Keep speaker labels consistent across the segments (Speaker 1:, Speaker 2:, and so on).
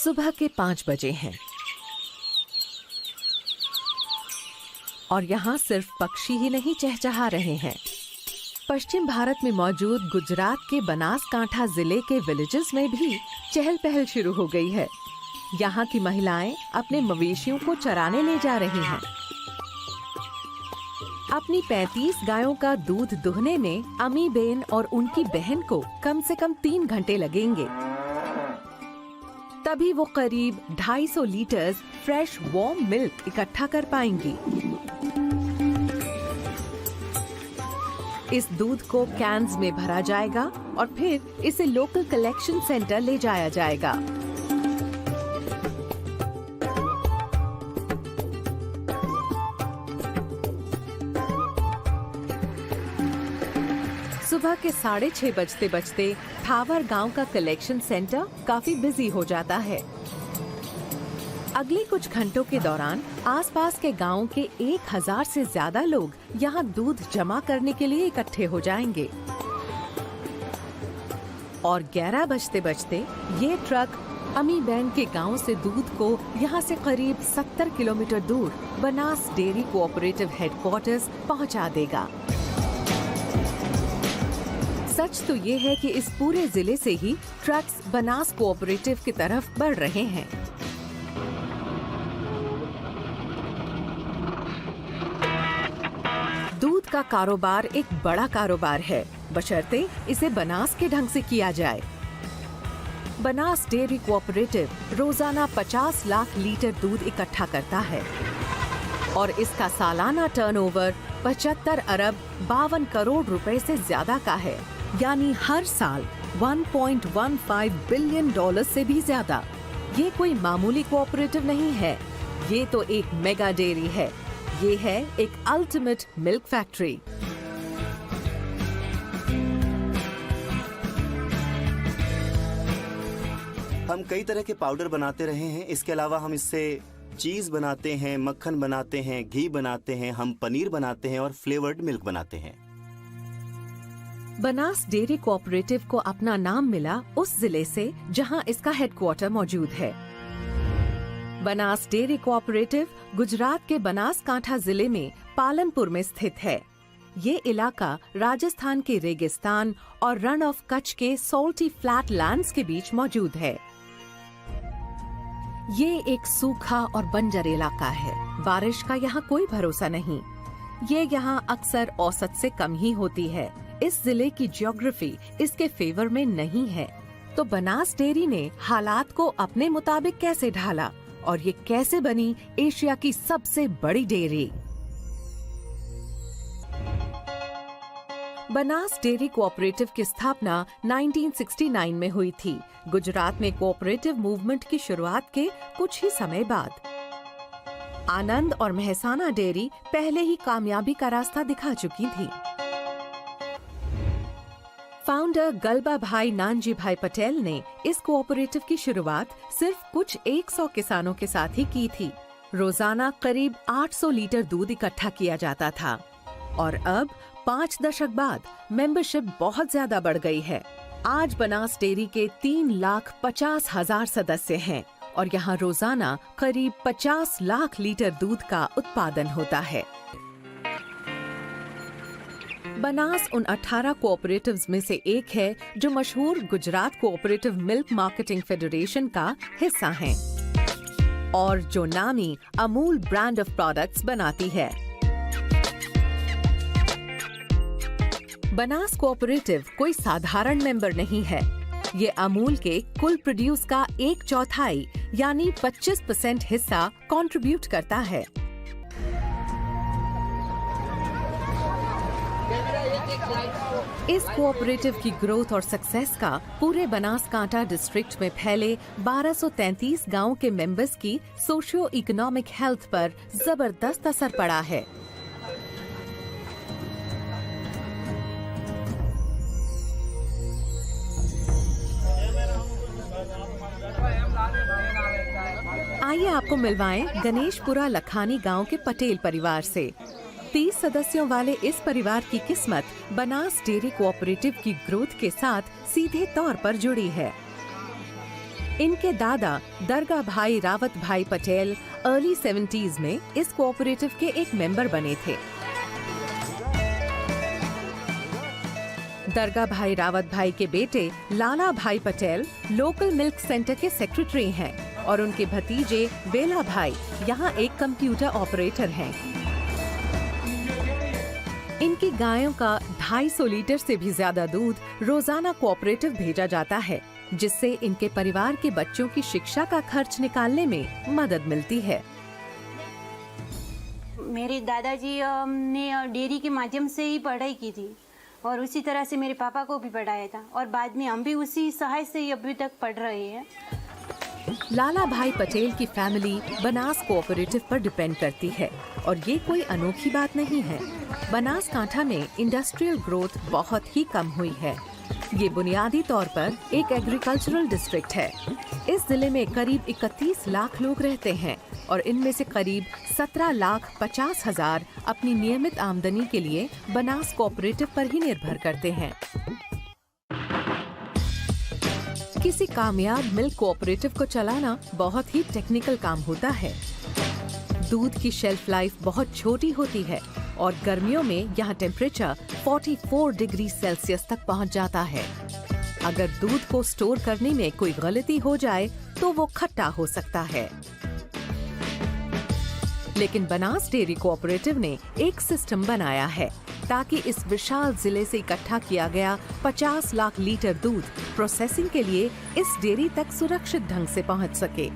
Speaker 1: सुबह के 5 बजे हैं और यहाँ सिर्फ पक्षी ही नहीं चहचहा रहे हैं। पश्चिम भारत में मौजूद गुजरात के बनासकांठा जिले के विलेजेस में भी चहल पहल शुरू हो गई है। यहाँ की महिलाएं अपने मवेशियों को चराने ले जा रही हैं। अपनी 35 गायों का दूध दुहने में अमी बेन और उनकी बहन को कम से कम 3 घंटे लगेंगे। तभी वो करीब 250 लीटर फ्रेश वार्म मिल्क इकट्ठा कर पाएंगी। इस दूध को कैन्स में भरा जाएगा और फिर इसे लोकल कलेक्शन सेंटर ले जाया जाएगा। सुबह के 6:30 बजते बजते थावर गांव का कलेक्शन सेंटर काफी बिजी हो जाता है। अगले कुछ घंटों के दौरान आसपास के गांव के 1000 से ज्यादा लोग यहां दूध जमा करने के लिए इकट्ठे हो जाएंगे और 11 बजते बजते ये ट्रक अमी बेन के गांव से दूध को यहां से करीब 70 किलोमीटर दूर बनास डेयरी कोऑपरेटिव हेडक्वार्टर्स पहुंचा देगा। सच तो ये है कि इस पूरे जिले से ही ट्रक्स बनास कोऑपरेटिव की तरफ बढ़ रहे हैं। दूध का कारोबार एक बड़ा कारोबार है, बशर्ते इसे बनास के ढंग से किया जाए। बनास डेयरी कोऑपरेटिव रोजाना 50 लाख लीटर दूध इकट्ठा करता है और इसका सालाना टर्नओवर 75 अरब 52 करोड़ रुपए से ज्यादा का है, यानी हर साल $1.15 बिलियन से भी ज्यादा। ये कोई मामूली कोऑपरेटिव नहीं है, ये तो एक मेगा डेयरी है। ये है एक अल्टीमेट मिल्क फैक्ट्री।
Speaker 2: हम कई तरह के पाउडर बनाते रहे हैं। इसके अलावा हम इससे चीज बनाते हैं, मक्खन बनाते हैं, घी बनाते हैं, हम पनीर बनाते हैं और फ्लेवर्ड मिल्क बनाते हैं।
Speaker 1: बनास डेयरी कोऑपरेटिव को अपना नाम मिला उस जिले से जहां इसका हेडक्वार्टर मौजूद है। बनास डेयरी कोऑपरेटिव गुजरात के बनासकांठा जिले में पालनपुर में स्थित है। ये इलाका राजस्थान के रेगिस्तान और रण ऑफ कच्छ के सॉल्टी फ्लैट लैंड्स के बीच मौजूद है। ये एक सूखा और बंजर इलाका है। बारिश का यहाँ कोई भरोसा नहीं। ये यहाँ अक्सर औसत से कम ही होती है। इस जिले की ज्योग्राफी इसके फेवर में नहीं है। तो बनास डेयरी ने हालात को अपने मुताबिक कैसे ढाला और ये कैसे बनी एशिया की सबसे बड़ी डेयरी। बनास डेयरी कोऑपरेटिव की स्थापना 1969 में हुई थी, गुजरात में कोऑपरेटिव मूवमेंट की शुरुआत के कुछ ही समय बाद। आनंद और मेहसाना डेयरी पहले ही कामयाबी का रास्ता दिखा चुकी थी। फाउंडर गलबा भाई नानजी भाई पटेल ने इस कोऑपरेटिव की शुरुआत सिर्फ कुछ 100 किसानों के साथ ही की थी। रोजाना करीब 800 लीटर दूध इकट्ठा किया जाता था और अब 5 दशक बाद मेंबरशिप बहुत ज्यादा बढ़ गई है। आज बनास डेयरी के 3,50,000 सदस्य हैं और यहाँ रोजाना करीब 50 लाख लीटर दूध का उत्पादन होता है। बनास उन 18 कोऑपरेटिव्स में से एक है जो मशहूर Gujarat cooperative milk marketing federation का हिस्सा है और जो नामी अमूल ब्रांड ऑफ प्रोडक्ट्स बनाती है। बनास कोऑपरेटिव कोई साधारण मेंबर नहीं है। ये अमूल के कुल प्रोड्यूस का 1/4 यानी 25% हिस्सा कंट्रीब्यूट करता है। इस कोऑपरेटिव की ग्रोथ और सक्सेस का पूरे बनासकांठा डिस्ट्रिक्ट में फैले 1233 गांव के मेंबर्स की सोशियो इकोनॉमिक हेल्थ पर जबरदस्त असर पड़ा है। आइए आपको मिलवाएं गणेशपुरा लखानी गांव के पटेल परिवार से। 30 सदस्यों वाले इस परिवार की किस्मत बनास डेयरी कोऑपरेटिव की ग्रोथ के साथ सीधे तौर पर जुड़ी है। इनके दादा दरगाह भाई रावत भाई पटेल अर्ली 70s में इस कोऑपरेटिव के एक मेंबर बने थे। दरगाह भाई रावत भाई के बेटे लाला भाई पटेल लोकल मिल्क सेंटर के सेक्रेटरी हैं और उनके भतीजे बेला भाई यहाँ एक कंप्यूटर ऑपरेटर हैं। इनकी गायों का 250 लीटर से भी ज्यादा दूध रोजाना कोऑपरेटिव भेजा जाता है, जिससे इनके परिवार के बच्चों की शिक्षा का खर्च निकालने में मदद मिलती है।
Speaker 3: मेरे दादाजी ने डेयरी के माध्यम से ही पढ़ाई की थी और उसी तरह से मेरे पापा को भी पढ़ाया था और बाद में हम भी उसी सहाय से ही अभी तक पढ़ रहे हैं।
Speaker 1: लाला भाई पटेल की फैमिली बनास कोऑपरेटिव पर डिपेंड करती है और ये कोई अनोखी बात नहीं है। बनासकांठा में इंडस्ट्रियल ग्रोथ बहुत ही कम हुई है। ये बुनियादी तौर पर एक एग्रीकल्चरल डिस्ट्रिक्ट है। इस जिले में करीब 31 लाख लोग रहते हैं और इनमें से करीब 17,50,000 अपनी नियमित आमदनी के लिए बनास कोऑपरेटिव पर ही निर्भर करते हैं। किसी कामयाब मिल्क कोऑपरेटिव को चलाना बहुत ही टेक्निकल काम होता है। दूध की शेल्फ लाइफ बहुत छोटी होती है और गर्मियों में यहाँ टेम्परेचर 44 डिग्री सेल्सियस तक पहुँच जाता है। अगर दूध को स्टोर करने में कोई गलती हो जाए तो वो खट्टा हो सकता है। लेकिन बनास डेयरी कोऑपरेटिव ने एक सिस्टम बनाया है ताकि इस विशाल जिले से इकट्ठा किया गया 50 लाख लीटर दूध प्रोसेसिंग के लिए इस डेयरी तक सुरक्षित ढंग से पहुंच सके।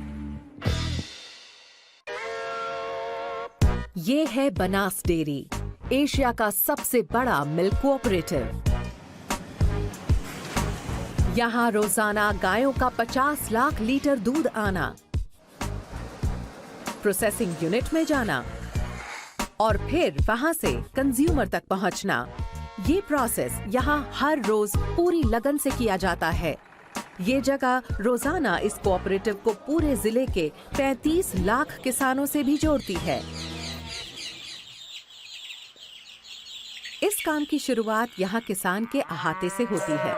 Speaker 1: ये है बनास डेयरी, एशिया का सबसे बड़ा मिल्क कोऑपरेटिव। यहाँ रोजाना गायों का 50 लाख लीटर दूध आना, प्रोसेसिंग यूनिट में जाना और फिर वहां से कंज्यूमर तक पहुंचना। ये प्रोसेस यहाँ हर रोज पूरी लगन से किया जाता है। ये जगह रोजाना इस कोऑपरेटिव को पूरे जिले के 35 लाख किसानों से भी जोड़ती है। इस काम की शुरुआत यहाँ किसान के अहाते से होती है।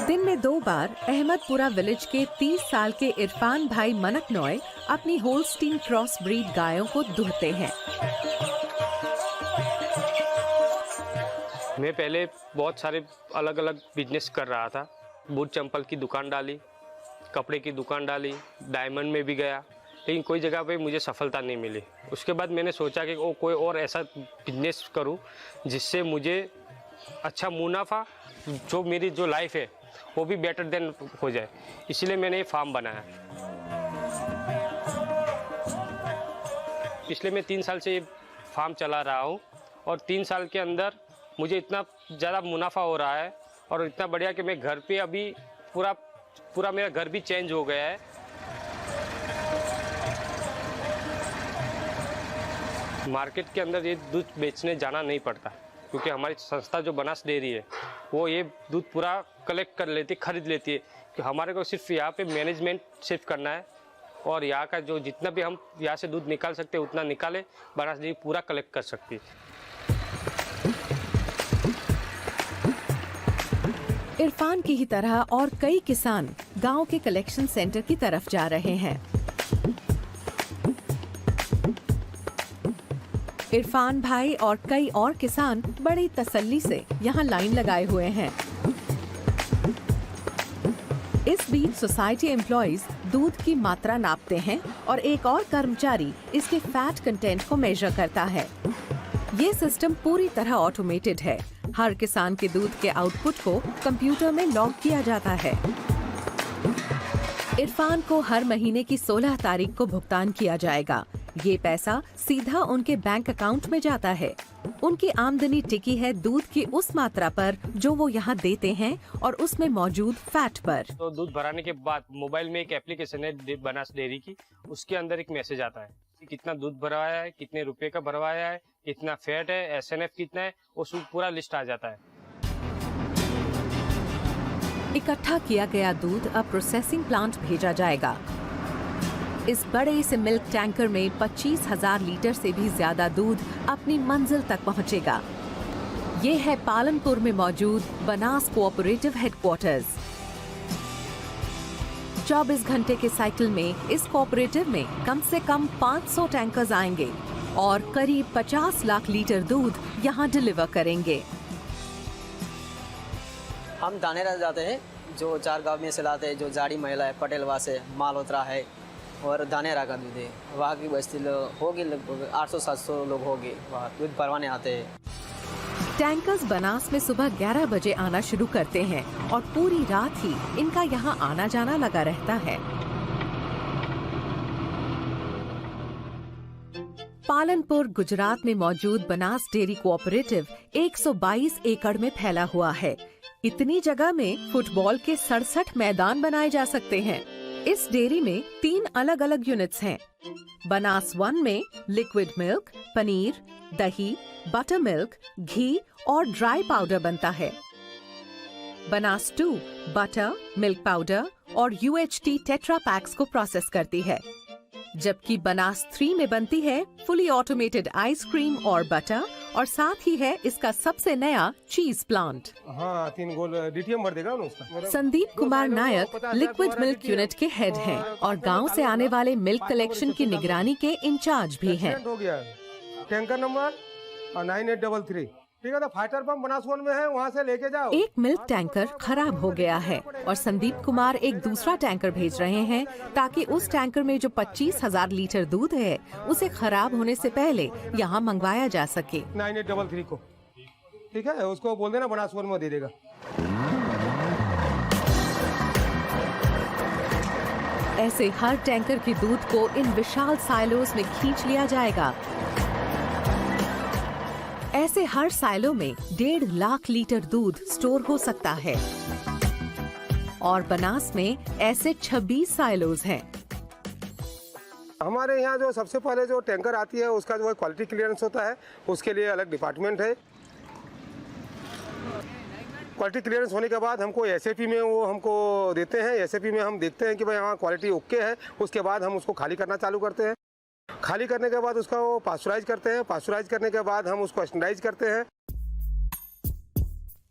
Speaker 1: दिन में 2 बार अहमदपुरा विलेज के 30 साल के इरफान भाई मनकनॉय अपनी होल्स्टीन क्रॉस ब्रीड गायों को दूहते हैं।
Speaker 4: मैं पहले बहुत सारे अलग अलग बिजनेस कर रहा था। बूट चंपल की दुकान डाली, कपड़े की दुकान डाली, डायमंड में भी गया, लेकिन कोई जगह पे मुझे सफलता नहीं मिली। उसके बाद मैंने सोचा कि कोई और ऐसा बिजनेस करूं जिससे मुझे अच्छा मुनाफा, जो मेरी जो लाइफ है वो भी बेटर देन हो जाए। इसलिए मैंने ये फार्म बनाया। पिछले मैं 3 साल से ये फार्म चला रहा हूँ और 3 साल के अंदर मुझे इतना ज़्यादा मुनाफा हो रहा है और इतना बढ़िया कि मैं घर पे अभी पूरा मेरा घर भी चेंज हो गया है। मार्केट के अंदर ये दूध बेचने जाना नहीं पड़ता क्योंकि हमारी संस्था जो बनास डेयरी है वो ये दूध पूरा कलेक्ट कर लेती है, खरीद लेती है। कि हमारे को सिर्फ यहाँ पे मैनेजमेंट सिर्फ करना है और यहाँ का जो जितना भी हम यहाँ से दूध निकाल सकते हैं उतना निकाले, बनास डेयरी पूरा कलेक्ट कर सकती है।
Speaker 1: इरफान की ही तरह और कई किसान गांव के कलेक्शन सेंटर की तरफ जा रहे हैं। इरफान भाई और कई और किसान बड़ी तसल्ली से यहाँ लाइन लगाए हुए हैं। इस बीच सोसाइटी एम्प्लॉइज दूध की मात्रा नापते हैं और एक और कर्मचारी इसके फैट कंटेंट को मेजर करता है। ये सिस्टम पूरी तरह ऑटोमेटेड है। हर किसान के दूध के आउटपुट को कंप्यूटर में लॉग किया जाता है। इरफान को हर महीने की 16 तारीख को भुगतान किया जाएगा। ये पैसा सीधा उनके बैंक अकाउंट में जाता है। उनकी आमदनी टिकी है दूध की उस मात्रा पर जो वो यहाँ देते हैं और उसमें मौजूद फैट पर।
Speaker 4: तो दूध भराने के बाद मोबाइल में एक एप्लीकेशन है बनास डेयरी की, उसके अंदर एक मैसेज आता है कि कितना दूध भरवाया है, कितने रुपए का भरवाया है, कितना फैट है, SNF कितना है, वो पूरा लिस्ट आ जाता है।
Speaker 1: इकट्ठा किया गया दूध अब प्रोसेसिंग प्लांट भेजा जाएगा। इस बड़े से मिल्क टैंकर में 25,000 लीटर से भी ज्यादा दूध अपनी मंजिल तक पहुंचेगा। ये है पालनपुर में मौजूद बनास कोऑपरेटिव हेडक्वार्टर्स। 24 घंटे के साइकिल में इस कोऑपरेटिव में कम से कम 500 टैंकर्स आएंगे और करीब 50 लाख लीटर दूध यहाँ डिलीवर करेंगे।
Speaker 5: हम धानेरा जाते हैं, जो 4 गांव में से लाते हैं, जो जाड़ी महिला है, पटेलवा से, मालहोत्रा है और धानेरा का दूध है। वहाँ की बस्ती होगी लगभग 800-700 लोग होंगे, वहाँ दूध भरवाने आते हैं।
Speaker 1: टैंकर्स बनास में सुबह 11 बजे आना शुरू करते हैं और पूरी रात ही इनका यहाँ आना जाना लगा रहता है। पालनपुर गुजरात में मौजूद बनास डेयरी कोऑपरेटिव 122 एकड़ में फैला हुआ है। इतनी जगह में फुटबॉल के 67 मैदान बनाए जा सकते हैं। इस डेयरी में 3 अलग अलग यूनिट्स हैं। बनास 1 में लिक्विड मिल्क, पनीर, दही, बटर मिल्क, घी और ड्राई पाउडर बनता है। बनास 2 बटर, मिल्क पाउडर और UHT टेट्रा पैक्स को प्रोसेस करती है, जबकि बनास 3 में बनती है फुली ऑटोमेटेड आइसक्रीम और बटर और साथ ही है इसका सबसे नया चीज प्लांट।
Speaker 6: हाँ, 3 गोल DTM भर देगा ना उसका।
Speaker 1: Sandeep Kumar Nayak liquid milk unit के हेड हैं और गांव से आने वाले मिल्क कलेक्शन की निगरानी के इंचार्ज भी हैं।
Speaker 6: हो गया टैंकर नंबर 9833, ठीक है, तो फाइटर पंप बनास 1 में है, वहाँ से लेके जाओ।
Speaker 1: एक मिल्क टैंकर खराब हो गया है और संदीप कुमार एक दूसरा टैंकर भेज रहे हैं ताकि उस टैंकर में जो 25,000 लीटर दूध है उसे खराब होने से पहले यहाँ मंगवाया जा सके।
Speaker 6: 9833 को, ठीक है, उसको बोल देना बनास 1 में दे देगा।
Speaker 1: ऐसे हर टैंकर के दूध को इन विशाल साइलोस में खींच लिया जाएगा। ऐसे हर साइलो में 1.5 लाख लीटर दूध स्टोर हो सकता है और बनास में ऐसे 26 साइलोज हैं।
Speaker 6: हमारे यहाँ जो सबसे पहले जो टैंकर आती है उसका जो क्वालिटी क्लियरेंस होता है, उसके लिए अलग डिपार्टमेंट है। क्वालिटी क्लियरेंस होने के बाद हमको SAP में वो हमको देते हैं। SAP में हम देखते हैं कि भाई हाँ क्वालिटी ओके है, उसके बाद हम उसको खाली करना चालू करते हैं। खाली करने के बाद उसका वो पास्चराइज करते हैं। पास्चराइज करने के बाद हम उसको स्टैंडर्डाइज करते हैं।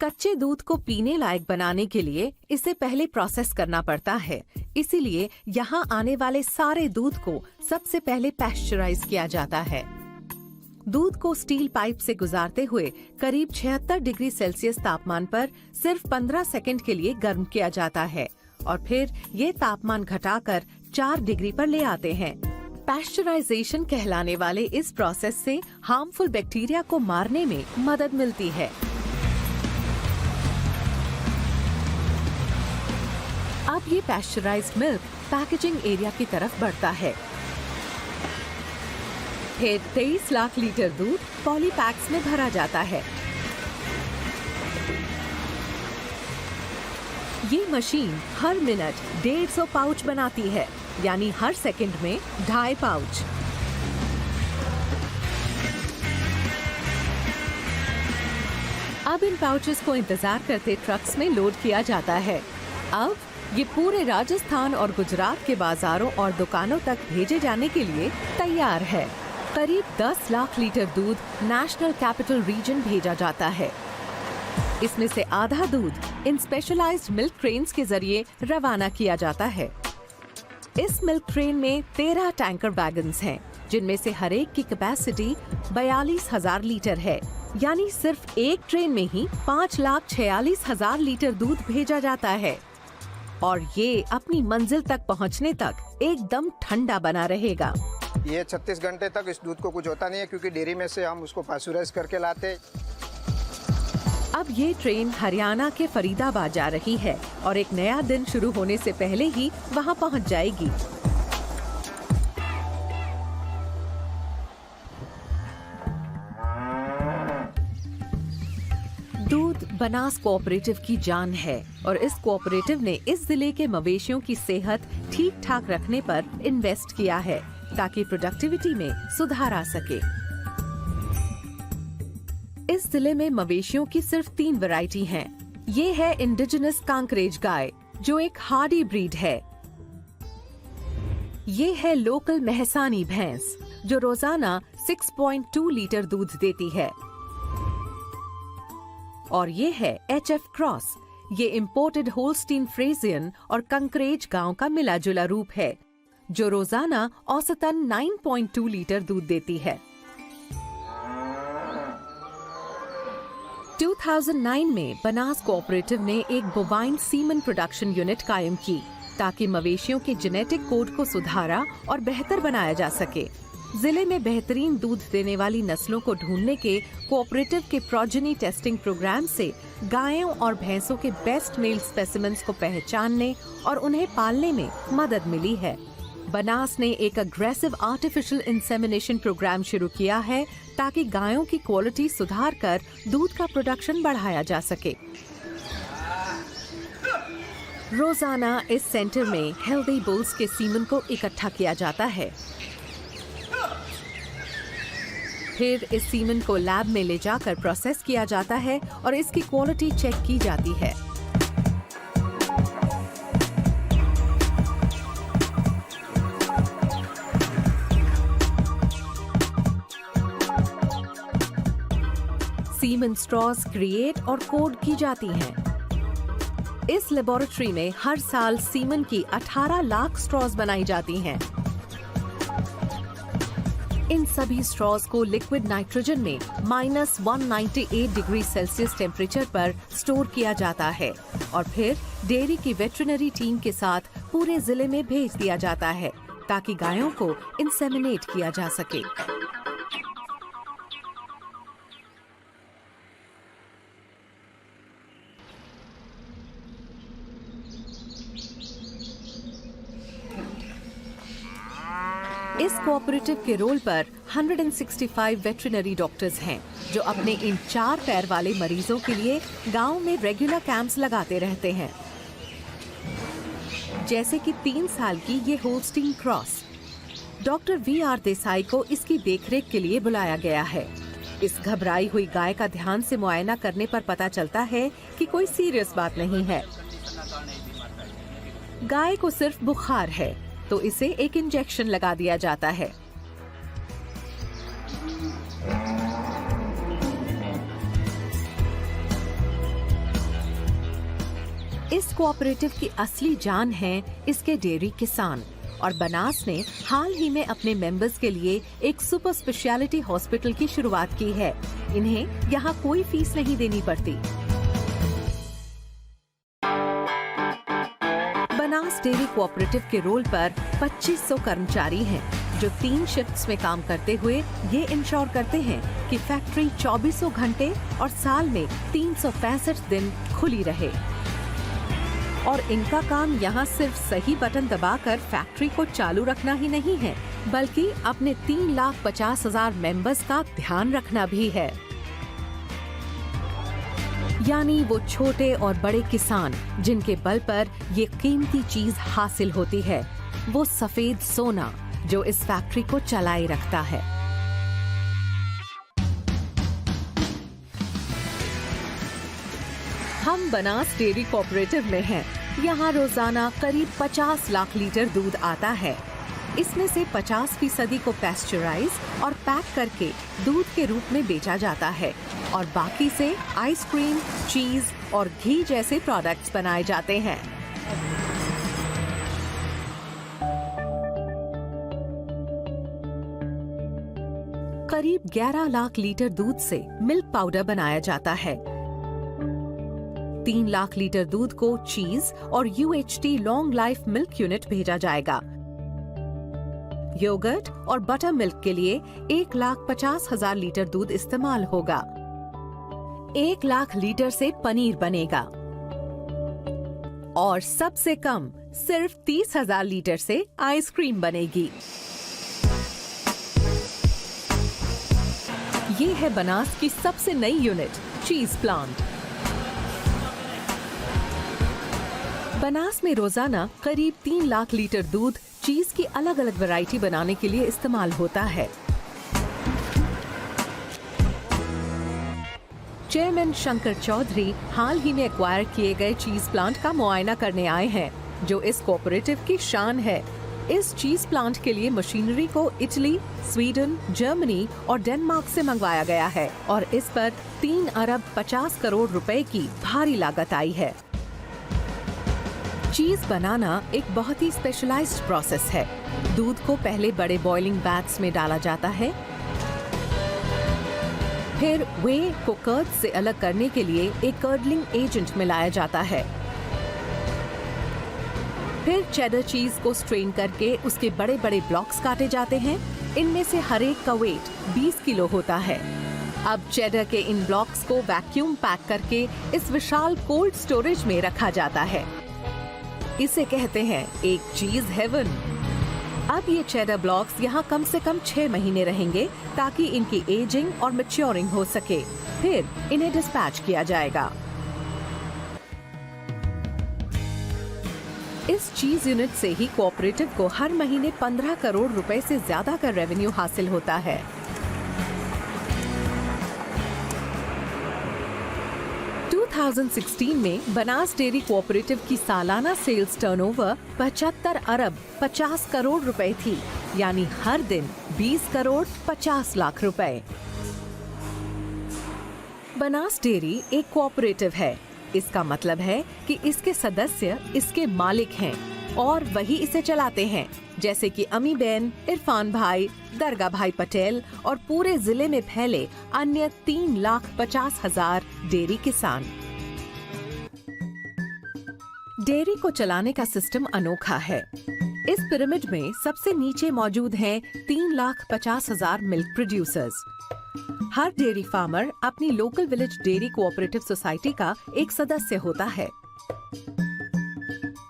Speaker 1: कच्चे दूध को पीने लायक बनाने के लिए इसे पहले प्रोसेस करना पड़ता है, इसीलिए यहाँ आने वाले सारे दूध को सबसे पहले पैस्चराइज किया जाता है। दूध को स्टील पाइप से गुजारते हुए करीब 76 डिग्री सेल्सियस तापमान पर सिर्फ 15 सेकंड के लिए गर्म किया जाता है और फिर ये तापमान घटाकर 4 डिग्री पर ले आते हैं। पैस्चराइजेशन कहलाने वाले इस प्रोसेस से हार्मफुल बैक्टीरिया को मारने में मदद मिलती है। अब ये पैस्चराइज्ड मिल्क पैकेजिंग एरिया की तरफ बढ़ता है। फिर 23 लाख लीटर दूध पॉली पैक्स में भरा जाता है। ये मशीन हर मिनट 150 पाउच बनाती है, यानी हर सेकंड में 2.5 पाउच। अब इन पाउचेस को इंतजार करते ट्रक्स में लोड किया जाता है। अब ये पूरे राजस्थान और गुजरात के बाजारों और दुकानों तक भेजे जाने के लिए तैयार है। करीब 10 लाख लीटर दूध नेशनल कैपिटल रीजन भेजा जाता है। इसमें से आधा दूध इन स्पेशलाइज्ड मिल्क ट्रेन्स के जरिए रवाना किया जाता है। इस मिल्क ट्रेन में 13 टैंकर वैगन्स हैं, जिनमें से हर एक की कैपेसिटी 42,000 लीटर है, यानी सिर्फ एक ट्रेन में ही 5,46,000 लीटर दूध भेजा जाता है और ये अपनी मंजिल तक पहुंचने तक एकदम ठंडा बना रहेगा।
Speaker 7: ये 36 घंटे तक इस दूध को कुछ होता नहीं है, क्योंकि डेयरी में से हम उसको पास्चराइज करके लाते।
Speaker 1: अब ये ट्रेन हरियाणा के फरीदाबाद जा रही है और एक नया दिन शुरू होने से पहले ही वहां पहुंच जाएगी। दूध बनास कोऑपरेटिव की जान है और इस कोऑपरेटिव ने इस जिले के मवेशियों की सेहत ठीक ठाक रखने पर इन्वेस्ट किया है ताकि प्रोडक्टिविटी में सुधार आ सके। इस जिले में मवेशियों की सिर्फ 3 वैरायटी हैं। ये है इंडिजिनस कांकरेज गाय, जो एक हार्डी ब्रीड है। ये है लोकल महसानी भैंस, जो रोजाना 6.2 लीटर दूध देती है। और ये है HF क्रॉस। ये इम्पोर्टेड होल्स्टीन फ्रेजियन और कंकरेज गांव का मिला जुला रूप है, जो रोजाना औसतन 9.2 लीटर दूध देती है। 2009 में बनास कोऑपरेटिव ने एक बोवाइन सीमन प्रोडक्शन यूनिट कायम की, ताकि मवेशियों के जेनेटिक कोड को सुधारा और बेहतर बनाया जा सके। जिले में बेहतरीन दूध देने वाली नस्लों को ढूंढने के कोऑपरेटिव के प्रोजेनी टेस्टिंग प्रोग्राम से गायों और भैंसों के बेस्ट मेल स्पेसिमेंस को पहचानने और उन्हें पालने में मदद मिली है। बनास ने एक अग्रेसिव आर्टिफिशियल इंसेमिनेशन प्रोग्राम शुरू किया है, ताकि गायों की क्वालिटी सुधार कर दूध का प्रोडक्शन बढ़ाया जा सके। रोजाना इस सेंटर में हेल्दी बुल्स के सीमन को इकट्ठा किया जाता है। फिर इस सीमन को लैब में ले जाकर प्रोसेस किया जाता है और इसकी क्वालिटी चेक की जाती है। सीमन स्ट्रॉज क्रिएट और कोड की जाती हैं। इस लेबोरेटरी में हर साल सीमन की 18 लाख स्ट्रॉज बनाई जाती हैं। इन सभी स्ट्रॉज को लिक्विड नाइट्रोजन में -198 डिग्री सेल्सियस टेम्परेचर पर स्टोर किया जाता है और फिर डेयरी की वेटरिनरी टीम के साथ पूरे जिले में भेज दिया जाता है, ताकि गायों को इंसेमिनेट किया जा सके। इस कोऑपरेटिव के रोल पर 165 वेटरिनरी डॉक्टर्स हैं, जो अपने इन 4 पैर वाले मरीजों के लिए गांव में रेगुलर कैंप्स लगाते रहते हैं। जैसे कि 3 साल की ये Holstein cross. Doctor VR Desai को इसकी देखरेख के लिए बुलाया गया है। इस घबराई हुई गाय का ध्यान से मुआयना करने पर पता चलता है कि कोई सीरियस बात नहीं है। गाय को सिर्फ बुखार है, तो इसे एक इंजेक्शन लगा दिया जाता है। इस कोऑपरेटिव की असली जान है इसके डेयरी किसान, और बनास ने हाल ही में अपने मेंबर्स के लिए एक सुपर स्पेशलिटी हॉस्पिटल की शुरुआत की है। इन्हें यहाँ कोई फीस नहीं देनी पड़ती। बनास डेयरी कोऑपरेटिव के रोल पर 2500 कर्मचारी हैं, जो 3 शिफ्ट्स में काम करते हुए ये इंश्योर करते हैं कि फैक्ट्री 24 घंटे और साल में 365 दिन खुली रहे। और इनका काम यहाँ सिर्फ सही बटन दबाकर फैक्ट्री को चालू रखना ही नहीं है, बल्कि अपने 3,50,000 मेंबर्स का ध्यान रखना भी है। यानी वो छोटे और बड़े किसान जिनके बल पर ये कीमती चीज हासिल होती है, वो सफेद सोना जो इस फैक्ट्री को चलाए रखता है। हम बनास डेयरी कोऑपरेटिव में हैं। यहाँ रोजाना करीब 50 लाख लीटर दूध आता है। इसमें से 50% को पैस्चराइज और पैक करके दूध के रूप में बेचा जाता है, और बाकी से आइसक्रीम, चीज और घी जैसे प्रोडक्ट्स बनाए जाते हैं। करीब 11 लाख लीटर दूध से मिल्क पाउडर बनाया जाता है। 3 लाख लीटर दूध को चीज और UHT long life milk unit भेजा जाएगा। योगर्ट और बटर मिल्क के लिए 1,50,000 लीटर दूध इस्तेमाल होगा। 1 लाख लीटर से पनीर बनेगा, और सबसे कम सिर्फ 30,000 लीटर से आइसक्रीम बनेगी। ये है बनास की सबसे नई यूनिट, चीज प्लांट। बनास में रोजाना करीब 3 लाख लीटर दूध चीज की अलग अलग वैरायटी बनाने के लिए इस्तेमाल होता है। चेयरमैन शंकर चौधरी हाल ही में एक्वायर किए गए चीज प्लांट का मुआयना करने आए हैं, जो इस कोऑपरेटिव की शान है। इस चीज प्लांट के लिए मशीनरी को इटली, स्वीडन, जर्मनी और डेनमार्क से मंगवाया गया है और इस पर 3 अरब 50 करोड़ रुपए की भारी लागत आई है। चीज बनाना एक बहुत ही स्पेशलाइज्ड प्रोसेस है। दूध को पहले बड़े बॉइलिंग बैग्स में डाला जाता है, फिर वे को कर्ड से अलग करने के लिए एक कर्डलिंग एजेंट मिलाया जाता है। फिर चेडर चीज को स्ट्रेन करके उसके बड़े बड़े ब्लॉक्स काटे जाते हैं। इनमें से हर एक का वेट 20 किलो होता है। अब चेडर के इन ब्लॉक्स को वैक्यूम पैक करके इस विशाल कोल्ड स्टोरेज में रखा जाता है। इसे कहते हैं एक चीज हेवन। अब ये चेडर ब्लॉक्स यहाँ कम से कम 6 महीने रहेंगे ताकि इनकी एजिंग और मैच्योरिंग हो सके। फिर इन्हें डिस्पैच किया जाएगा। इस चीज यूनिट से ही कोऑपरेटिव को हर महीने 15 करोड़ रुपए से ज्यादा का रेवेन्यू हासिल होता है। – 2016 में बनास डेयरी कोऑपरेटिव की सालाना सेल्स टर्नओवर 75 अरब 50 करोड़ रुपए थी, यानी हर दिन 20 करोड़ 50 लाख रुपए। बनास डेयरी एक कोऑपरेटिव है। इसका मतलब है कि इसके सदस्य इसके मालिक हैं और वही इसे चलाते हैं, जैसे कि अमी बेन, इरफान भाई, दरगाह भाई पटेल और पूरे जिले में फैले अन्य 3,50,000 डेयरी किसान। डेयरी को चलाने का सिस्टम अनोखा है। इस पिरामिड में सबसे नीचे मौजूद हैं 3,50,000 मिल्क प्रोड्यूसर्स। हर डेयरी फार्मर अपनी local village dairy cooperative society का एक सदस्य होता है।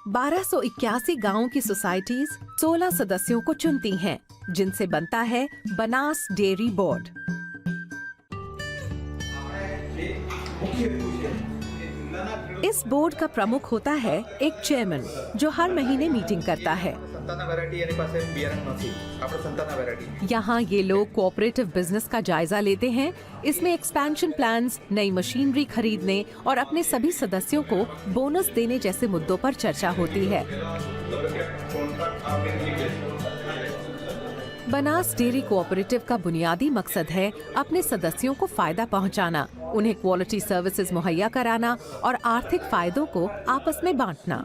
Speaker 1: 1281 गांवों की सोसाइटीज 16 सदस्यों को चुनती हैं, जिनसे बनता है बनास डेयरी बोर्ड। इस बोर्ड का प्रमुख होता है एक चेयरमैन जो हर महीने मीटिंग करता है। यहाँ ये लोग कोऑपरेटिव बिजनेस का जायजा लेते हैं। इसमें एक्सपेंशन प्लान्स, नई मशीनरी खरीदने और अपने सभी सदस्यों को बोनस देने जैसे मुद्दों पर चर्चा होती है। बनास डेयरी कोऑपरेटिव का बुनियादी मकसद है अपने सदस्यों को फायदा पहुंचाना, उन्हें क्वालिटी सर्विसेज मुहैया कराना और आर्थिक फायदों को आपस में बांटना।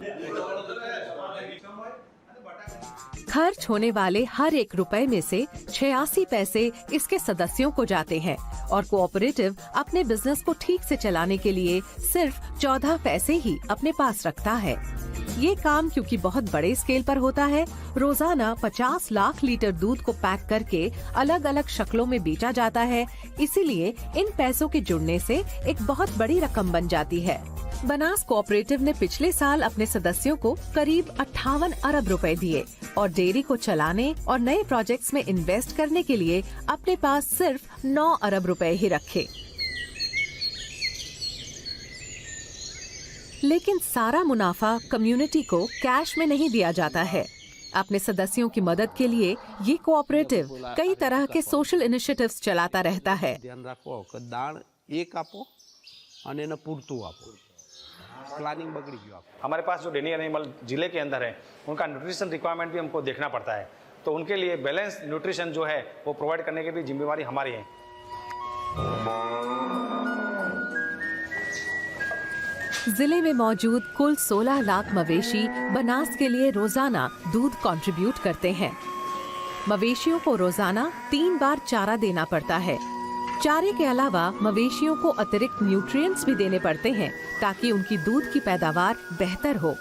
Speaker 1: खर्च होने वाले हर एक रुपए में से 86 पैसे इसके सदस्यों को जाते हैं और कोऑपरेटिव अपने बिजनेस को ठीक से चलाने के लिए सिर्फ 14 पैसे ही अपने पास रखता है। ये काम क्योंकि बहुत बड़े स्केल पर होता है, रोजाना 50 लाख लीटर दूध को पैक करके अलग अलग शक्लों में बेचा जाता है, इसीलिए इन पैसों के जुड़ने से एक बहुत बड़ी रकम बन जाती है। बनास कोऑपरेटिव ने पिछले साल अपने सदस्यों को करीब 58 अरब रुपए दिए और डेयरी को चलाने और नए प्रोजेक्ट्स में इन्वेस्ट करने के लिए अपने पास सिर्फ 9 अरब रुपए ही रखे। लेकिन सारा मुनाफा कम्युनिटी को कैश में नहीं दिया जाता है। अपने सदस्यों की मदद के लिए ये कोऑपरेटिव कई तरह के सोशल इनिशिएटिव्स चलाता रहता है।
Speaker 8: हमारे पास जो डेयरी एनिमल जिले के अंदर है उनका न्यूट्रिशन रिक्वायरमेंट भी हमको देखना पड़ता है, तो उनके लिए बैलेंस न्यूट्रिशन जो है वो प्रोवाइड करने की भी जिम्मेवारी हमारी है।
Speaker 1: जिले में मौजूद कुल 16 लाख मवेशी बनास के लिए रोजाना दूध कंट्रीब्यूट करते हैं। मवेशियों को रोजाना 3 बार चारा देना पड़ता है। चारे के अलावा मवेशियों को अतिरिक्त न्यूट्रिएंट्स भी देने पड़ते हैं ताकि उनकी दूध की पैदावार बेहतर हो।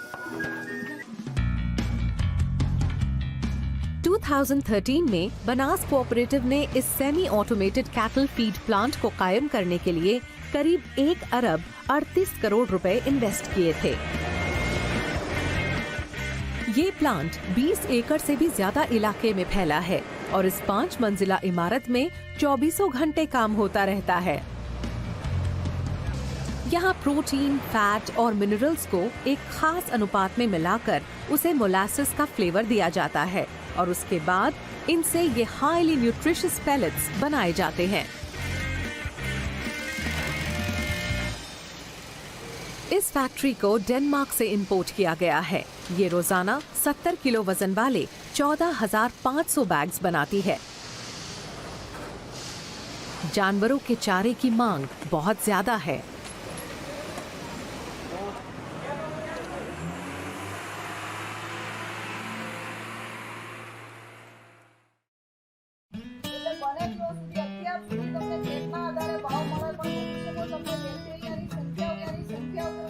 Speaker 1: 2013 में बनास कोऑपरेटिव ने इस semi automated cattle feed plant को कायम करने के लिए करीब 1 अरब 38 करोड़ रुपए इन्वेस्ट किए थे। ये प्लांट 20 एकड़ से भी ज्यादा इलाके में फैला है और इस 5 मंजिला इमारत में 24 घंटे काम होता रहता है। यहाँ प्रोटीन, फैट और मिनरल्स को एक खास अनुपात में मिलाकर उसे मोलासेस का फ्लेवर दिया जाता है और उसके बाद इनसे ये हाईली न्यूट्रिशियस पेलेट्स बनाए जाते हैं। इस फैक्ट्री को डेनमार्क से इंपोर्ट किया गया है। ये रोजाना 70 किलो वजन वाले 14,500 बैग्स बनाती है। जानवरों के चारे की मांग बहुत ज्यादा है।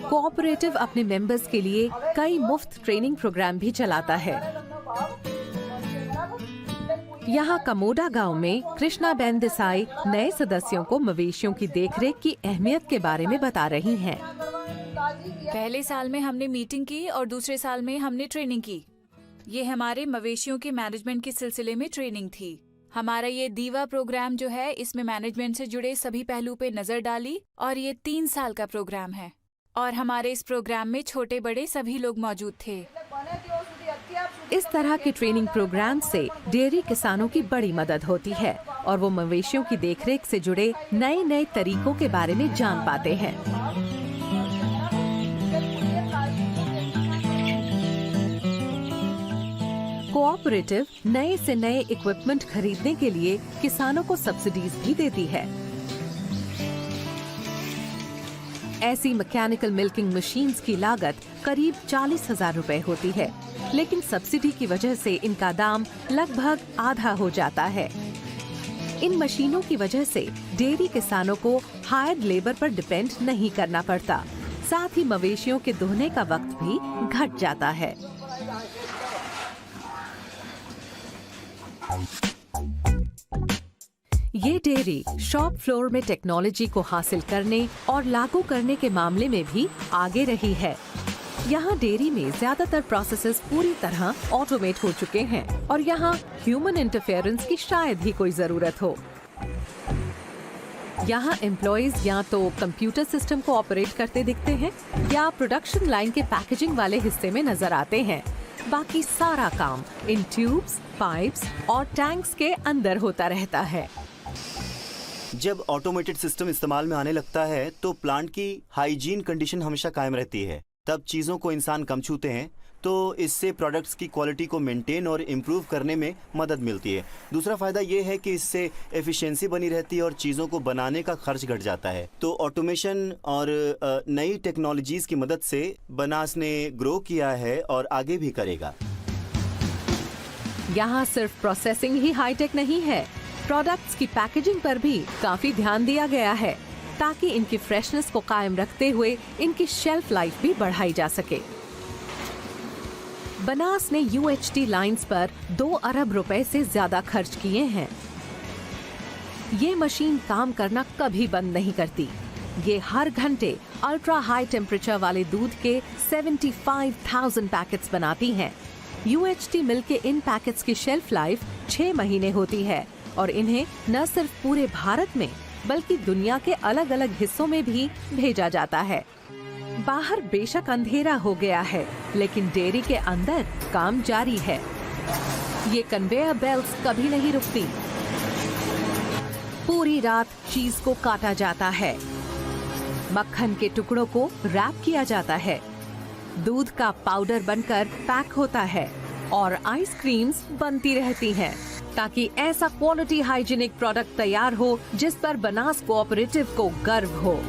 Speaker 1: कोऑपरेटिव अपने मेंबर्स के लिए कई मुफ्त ट्रेनिंग प्रोग्राम भी चलाता है। यहाँ कमोडा गांव में कृष्णाबेन देसाई नए सदस्यों को मवेशियों की देखरेख की अहमियत के बारे में बता रही हैं।
Speaker 9: पहले साल में हमने मीटिंग की और दूसरे साल में हमने ट्रेनिंग की। ये हमारे मवेशियों के मैनेजमेंट के सिलसिले में ट्रेनिंग थी। हमारा ये दीवा प्रोग्राम जो है, इसमें मैनेजमेंट से जुड़े सभी पहलू पे नजर डाली और ये 3 साल का प्रोग्राम है और हमारे इस प्रोग्राम में छोटे बड़े सभी लोग मौजूद थे।
Speaker 1: इस तरह के ट्रेनिंग प्रोग्राम से डेयरी किसानों की बड़ी मदद होती है और वो मवेशियों की देखरेख से जुड़े नए नए तरीकों के बारे में जान पाते हैं। कोऑपरेटिव नए से नए इक्विपमेंट खरीदने के लिए किसानों को सब्सिडीज भी देती है। ऐसी मैकेनिकल मिल्किंग मशीन्स की लागत करीब 40,000 रुपए होती है, लेकिन सब्सिडी की वजह से इनका दाम लगभग आधा हो जाता है। इन मशीनों की वजह से डेयरी किसानों को हायर्ड लेबर पर डिपेंड नहीं करना पड़ता। साथ ही मवेशियों के दोहने का वक्त भी घट जाता है। ये डेयरी शॉप फ्लोर में टेक्नोलॉजी को हासिल करने और लागू करने के मामले में भी आगे रही है। यहाँ डेयरी में ज्यादातर प्रोसेसेस पूरी तरह ऑटोमेट हो चुके हैं और यहाँ ह्यूमन इंटरफेरेंस की शायद ही कोई जरूरत हो। यहाँ एम्प्लॉइज या तो कंप्यूटर सिस्टम को ऑपरेट करते दिखते हैं या प्रोडक्शन लाइन के पैकेजिंग वाले हिस्से में नजर आते हैं। बाकी सारा काम इन ट्यूब्स, पाइप्स और टैंक्स के अंदर होता रहता है।
Speaker 2: जब ऑटोमेटेड सिस्टम इस्तेमाल में आने लगता है तो प्लांट की हाइजीन कंडीशन हमेशा कायम रहती है। तब चीज़ों को इंसान कम छूते हैं, तो इससे प्रोडक्ट्स की क्वालिटी को मेंटेन और इम्प्रूव करने में मदद मिलती है। दूसरा फ़ायदा ये है कि इससे एफिशिएंसी बनी रहती है और चीज़ों को बनाने का खर्च घट जाता है। तो ऑटोमेशन और नई टेक्नोलॉजीज़ की मदद से बनास ने ग्रो किया है और आगे भी करेगा।
Speaker 1: यहाँ सिर्फ प्रोसेसिंग ही हाईटेक नहीं है, प्रोडक्ट्स की पैकेजिंग पर भी काफी ध्यान दिया गया है ताकि इनकी फ्रेशनेस को कायम रखते हुए इनकी शेल्फ लाइफ भी बढ़ाई जा सके। बनास ने UHT लाइंस पर 2 अरब रुपए से ज्यादा खर्च किए हैं। ये मशीन काम करना कभी बंद नहीं करती। ये हर घंटे अल्ट्रा हाई टेम्परेचर वाले दूध के 75,000 पैकेट्स बनाती हैं। UHT मिल्क के इन पैकेट्स की शेल्फ लाइफ 6 महीने होती है और इन्हें न सिर्फ पूरे भारत में बल्कि दुनिया के अलग अलग हिस्सों में भी भेजा जाता है। बाहर बेशक अंधेरा हो गया है, लेकिन डेयरी के अंदर काम जारी है। ये कन्वेयर बेल्ट्स कभी नहीं रुकती। पूरी रात चीज को काटा जाता है, मक्खन के टुकड़ों को रैप किया जाता है, दूध का पाउडर बनकर पैक होता है और आइसक्रीम्स बनती रहती हैं, ताकि ऐसा क्वालिटी हाइजीनिक प्रोडक्ट तैयार हो जिस पर बनास कोऑपरेटिव को गर्व हो।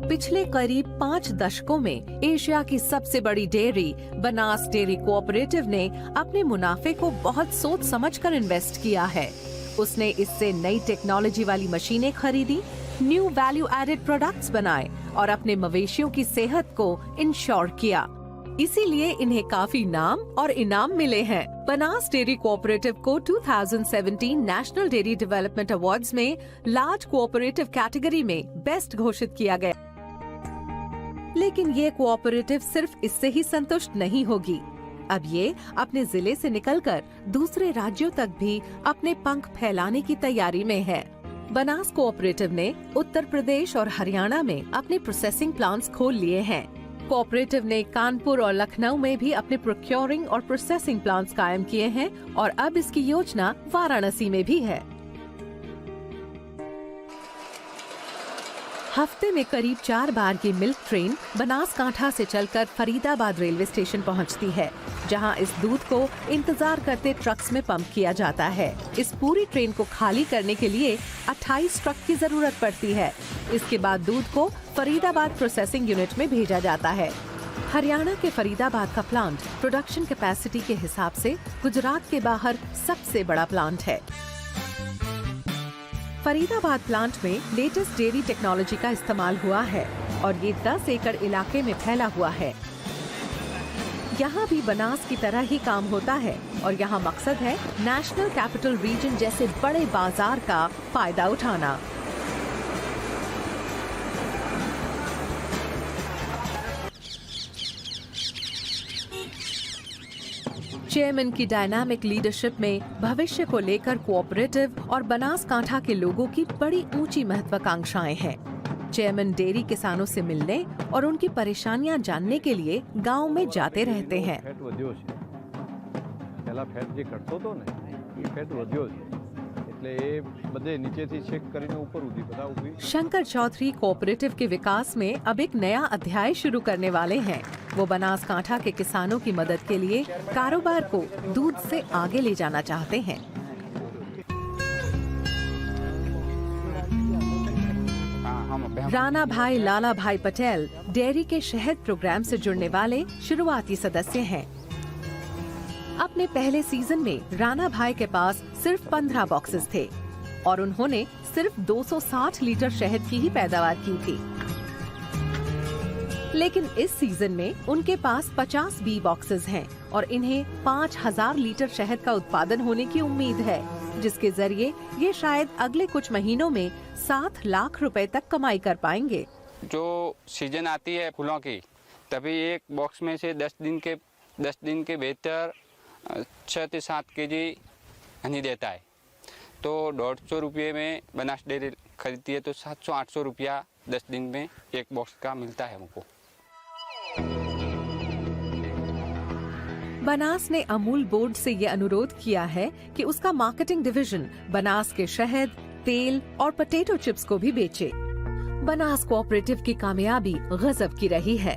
Speaker 1: पिछले करीब 5 दशकों में एशिया की सबसे बड़ी डेयरी बनास डेयरी कोऑपरेटिव ने अपने मुनाफे को बहुत सोच समझकर इन्वेस्ट किया है। उसने इससे नई टेक्नोलॉजी वाली मशीनें खरीदी, न्यू वैल्यू एडेड प्रोडक्ट्स बनाए और अपने मवेशियों की सेहत को इंश्योर किया। इसीलिए इन्हें काफी नाम और इनाम मिले हैं। बनास डेयरी कोऑपरेटिव को 2017 नेशनल डेयरी डेवलपमेंट अवार्ड्स में लार्ज कोऑपरेटिव कैटेगरी में बेस्ट घोषित किया गया। लेकिन ये कोऑपरेटिव सिर्फ इससे ही संतुष्ट नहीं होगी। अब ये अपने जिले से निकलकर दूसरे राज्यों तक भी अपने पंख फैलाने की तैयारी में है। बनास कोऑपरेटिव ने उत्तर प्रदेश और हरियाणा में अपने प्रोसेसिंग प्लांट्स खोल लिए हैं। कोऑपरेटिव ने कानपुर और लखनऊ में भी अपने प्रोक्योरिंग और प्रोसेसिंग प्लांट्स कायम किए हैं और अब इसकी योजना वाराणसी में भी है। हफ्ते में करीब 4 बार ये मिल्क ट्रेन बनासकांठा से चलकर फरीदाबाद रेलवे स्टेशन पहुंचती है, जहां इस दूध को इंतजार करते ट्रक्स में पंप किया जाता है। इस पूरी ट्रेन को खाली करने के लिए 28 ट्रक की जरूरत पड़ती है। इसके बाद दूध को फरीदाबाद प्रोसेसिंग यूनिट में भेजा जाता है। हरियाणा के फरीदाबाद का प्लांट प्रोडक्शन कैपेसिटी के हिसाब से गुजरात के बाहर सबसे बड़ा प्लांट है। फरीदाबाद प्लांट में लेटेस्ट डेयरी टेक्नोलॉजी का इस्तेमाल हुआ है और ये 10 एकड़ इलाके में फैला हुआ है। यहाँ भी बनास की तरह ही काम होता है और यहाँ मकसद है नेशनल कैपिटल रीजन जैसे बड़े बाजार का फायदा उठाना। चेयरमैन की डायनामिक लीडरशिप में भविष्य को लेकर कोऑपरेटिव और बनासकांठा के लोगों की बड़ी ऊंची महत्वाकांक्षाएं हैं। चेयरमैन डेयरी किसानों से मिलने और उनकी परेशानियां जानने के लिए गांव में जाते रहते हैं। शंकर चौधरी कोऑपरेटिव के विकास में अब एक नया अध्याय शुरू करने वाले हैं। वो बनासकांठा के किसानों की मदद के लिए कारोबार को दूध से आगे ले जाना चाहते हैं। राणा भाई लाला भाई पटेल डेयरी के शहद प्रोग्राम से जुड़ने वाले शुरुआती सदस्य हैं। अपने पहले सीजन में राणा भाई के पास सिर्फ 15 बॉक्सेस थे और उन्होंने सिर्फ 260 लीटर शहद की ही पैदावार की थी। लेकिन इस सीजन में उनके पास 50 बी बॉक्सेस हैं और इन्हें 5000 लीटर शहद का उत्पादन होने की उम्मीद है, जिसके जरिए ये शायद अगले कुछ महीनों में 7 लाख रुपए तक कमाई कर पाएंगे।
Speaker 10: जो सीजन आती है फूलों की, तभी एक बॉक्स में से 10 दिन के भीतर 6 से 7 केजी हनी देता है। तो 150 रुपये में बनास डेयरी खरीदती है तो 700-800 रुपया 10 दिन में एक बॉक्स का मिलता है हमको।
Speaker 1: बनास ने अमूल बोर्ड से ये अनुरोध किया है कि उसका मार्केटिंग डिवीजन बनास के शहद, तेल और पोटैटो चिप्स को भी बेचे। बनास कोऑपरेटिव की कामयाबी गजब की रही है।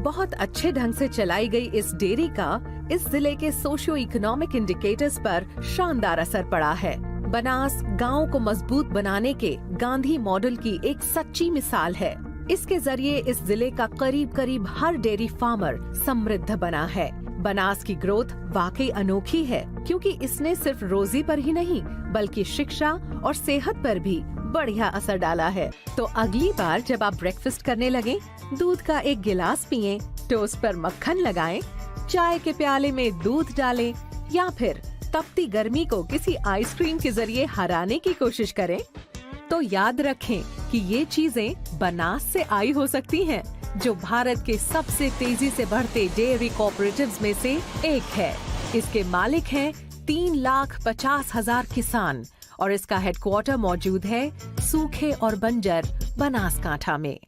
Speaker 1: बहुत अच्छे ढंग से चलाई गई इस डेयरी का इस जिले के सोशियो इकोनॉमिक इंडिकेटर्स पर शानदार असर पड़ा है। बनास गांव को मजबूत बनाने के गांधी मॉडल की एक सच्ची मिसाल है। इसके जरिए इस जिले का करीब हर डेयरी फार्मर समृद्ध बना है। बनास की ग्रोथ वाकई अनोखी है, क्योंकि इसने सिर्फ रोजी पर ही नहीं बल्कि शिक्षा और सेहत पर भी बढ़िया असर डाला है। तो अगली बार जब आप ब्रेकफास्ट करने लगे, दूध का एक गिलास पिएं, टोस्ट पर मक्खन लगाएं, चाय के प्याले में दूध डालें या फिर तपती गर्मी को किसी आइसक्रीम के जरिए हराने की कोशिश करें, तो याद रखें कि ये चीजें बनास से आई हो सकती हैं, जो भारत के सबसे तेजी से बढ़ते डेयरी कोऑपरेटिव्स में से एक है। इसके मालिक हैं 3,50,000 किसान और इसका हेडक्वार्टर मौजूद है सूखे और बंजर बनासकांठा में।